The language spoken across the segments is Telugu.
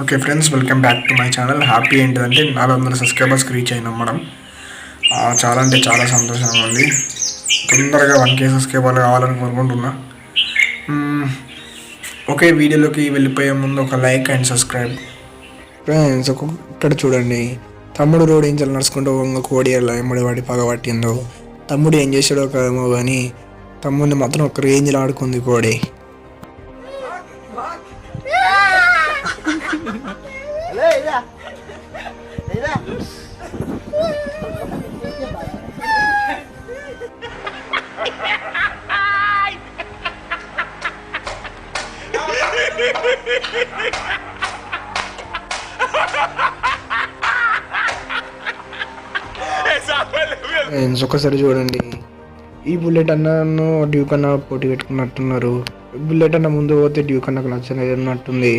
Okay friends, welcome back to my channel. Happy ఏంటిదంటే 400 సబ్స్క్రైబర్స్కి రీచ్ అయినాం మనం. చాలా అంటే చాలా సంతోషంగా ఉంది. తొందరగా 1K సబ్స్క్రైబర్లు కావాలని కోరుకుంటున్నా. ఓకే, వీడియోలోకి వెళ్ళిపోయే ముందు ఒక లైక్ అండ్ సబ్స్క్రైబ్. ఫ్రెండ్స్, ఇక్కడ చూడండి, తమ్ముడు రోడ్ ఏం నడుచుకుంటూ ఒక కోడి ఎలా ఎమ్మడి వాడి పగబట్టిందో. తమ్ముడు ఏం చేసాడో కదేమో కానీ తమ్ముడిని మాత్రం ఒక రేంజ్లో ఆడుకుంది కోడి. ఒకసారి చూడండి, ఈ బుల్లెట్ అన్నను డ్యూక్ అన్న పోటీ పెట్టుకున్నట్టున్నారు. బుల్లెట్ అన్న ముందు పోతే డ్యూక్ అన్నకు నచ్చలేదు అన్నట్టుంది.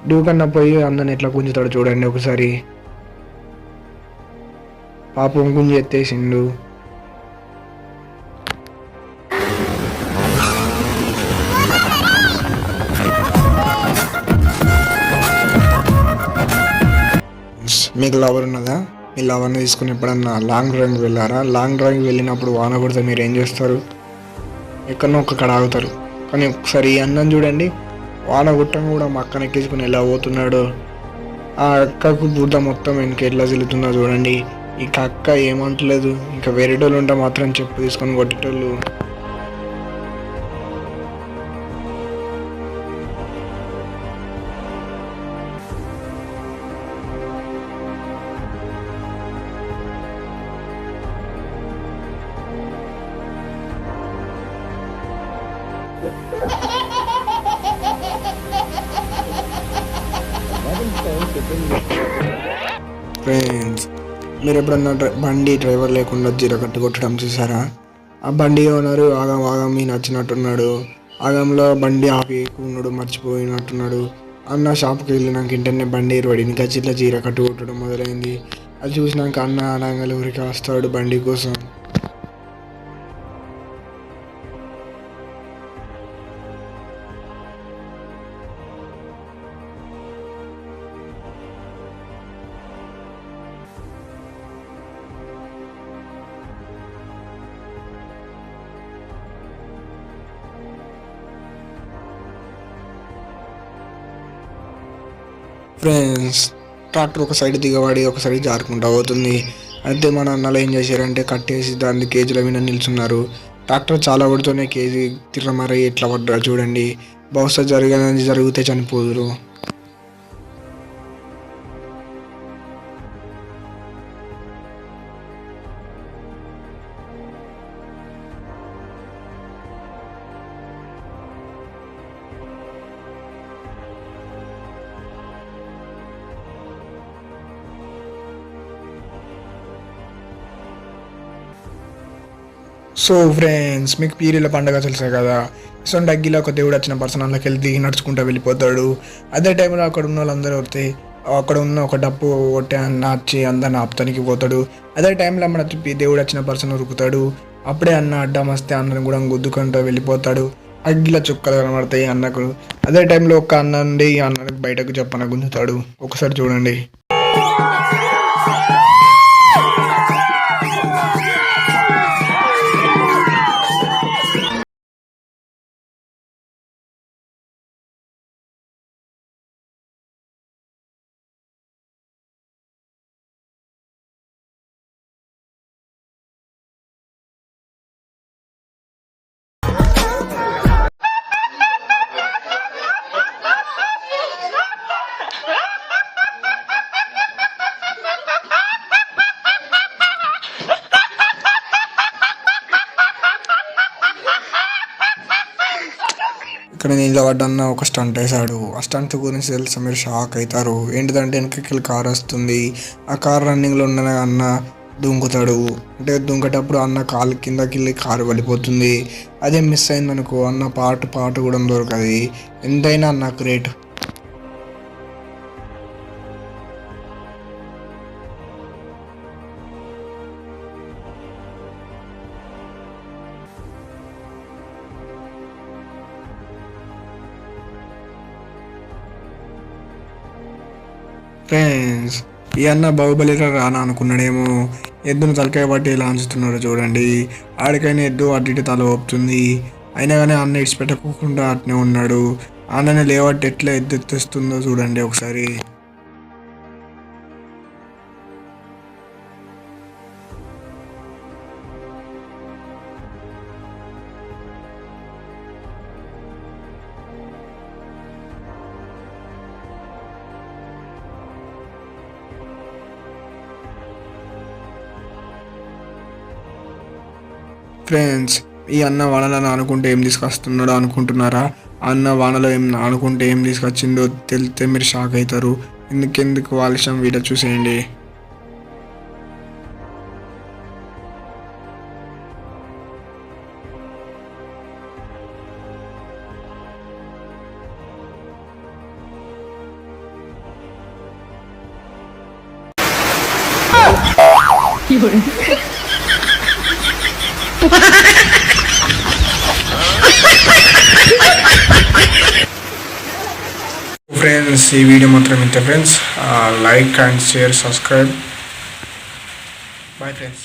డ్యూక్ అన్న పోయి అందరిని ఎట్లా గుంజుతాడు చూడండి ఒకసారి. పాపం గుంజి ఎత్తేసిండు. మీకు లవర్ ఉన్నదా? మీ లవర్ని తీసుకుని ఎప్పుడన్నా లాంగ్ డ్రైవ్కి వెళ్ళారా? లాంగ్ డ్రైవ్కి వెళ్ళినప్పుడు వాన కొడితే మీరు ఏం చేస్తారు? ఎక్కడో ఒక్కడ ఆగుతారు. కానీ ఒకసారి ఈ అన్నం చూడండి, వాన కొట్టం కూడా మా అక్కని ఎక్కించుకుని ఎలా పోతున్నాడు. ఆ అక్కకు బుద్ధ మొత్తం వెనక ఎట్లా తిరుగుతుందో చూడండి. ఇక అక్క ఏమంటలేదు. ఇంకా వేరేటోళ్ళు ఉంటే మాత్రం చెప్పు తీసుకొని కొట్టేటోళ్ళు. ఫ్రెండ్స్, మీరు ఎప్పుడన్నా బండి డ్రైవర్ లేకుండా జీరో కట్టు కొట్టడం చూసారా? ఆ బండి ఓనరు ఆగం మీ నచ్చినట్టున్నాడు. ఆగంలో బండి ఆపి ఉన్నాడు, మర్చిపోయినట్టున్నాడు. అన్న షాప్కి వెళ్ళినాక ఇంటర్నే బండి ఇరవడి ఇంకా చిట్ల జీర కట్టు కొట్టడం మొదలైంది. అది చూసినాక అన్న ఆనంగా ఊరికి వస్తాడు బండి కోసం. ఫ్రెండ్స్, ట్రాక్టర్ ఒక సైడ్ దిగబడి ఒక సైడ్ జారుకుంటూ పోతుంది. అయితే మన అన్నలు ఏం చేశారంటే కట్టేసి దాన్ని కేజీల మీద నిల్చున్నారు. ట్రాక్టర్ చాలా పడుతూనే కేజీ తిరమరై ఎట్లా పడ్డా చూడండి. బహుశా జరిగితే చనిపోదురు. సో ఫ్రెండ్స్, మీకు పీరీల పండుగ తెలుసా కదా? సో అగ్గిలో ఒక దేవుడు వచ్చిన పర్సన్ అందులోకి వెళ్ళి నడుచుకుంటూ వెళ్ళిపోతాడు. అదే టైంలో అక్కడ ఉన్న వాళ్ళందరూ వస్తే అక్కడ ఉన్న ఒక డప్పు కొట్టి నాచి అందరిని ఆపుతానికి పోతాడు. అదే టైంలో మన దేవుడు వచ్చిన పర్సన్ ఉరుకుతాడు. అప్పుడే అన్న అడ్డం వస్తే అన్నను కూడా గుద్దుకుంటూ వెళ్ళిపోతాడు. అగ్గిల చుక్కలు కనబడతాయి అన్నకు. అదే టైంలో ఒక అన్న నుండి అన్నకు బయటకు చెప్పన గుంజుతాడు. ఒకసారి చూడండి. ఇక్కడ నిలబడ్డన్న ఒక స్టంట్ వేసాడు. ఆ స్టంట్ గురించి తెలిసి మీరు షాక్ అవుతారు. ఏంటిదంటే వెనకకి కారు వస్తుంది. ఆ కారు రన్నింగ్లో ఉన్న అన్న దుంకుతాడు. అంటే దుంకేటప్పుడు అన్న కాలు కిందకి వెళ్ళి కారు వెళ్ళిపోతుంది. అదే మిస్ అయిందనుకో అన్న పాటు కూడా దొరకదు. ఎంతైనా అన్న గ్రేట్. ఫ్రెండ్స్, ఈ అన్న బాహుబలిలో రానా అనుకున్నాడేమో. ఎద్దును తలకాయ పట్టి ఎలా అంచుతున్నాడో చూడండి. ఆడికైనా ఎద్దు అటు ఇటు తల ఊపుతుంది. అయినా కానీ అన్న ఇడిచిపెట్టకుండా అట్నే ఉన్నాడు. అన్నని లేవట్టి ఎట్లా ఎద్దు ఎత్తేస్తుందో చూడండి ఒకసారి. ఫ్రెండ్స్, ఈ అన్న వానలను అనుకుంటే ఏం తీసుకొస్తున్నాడో అనుకుంటున్నారా? అన్న వానలో ఏం అనుకుంటే ఏం తీసుకొచ్చిందో తెలిస్తే మీరు షాక్ అవుతారు. ఎందుకెందుకు ఆలస్యం, వీడియో చూసేయండి. ఫ్రెండ్స్, ఈ వీడియో మాత్రం ఇంతే friends. Like and share, subscribe. Bye friends.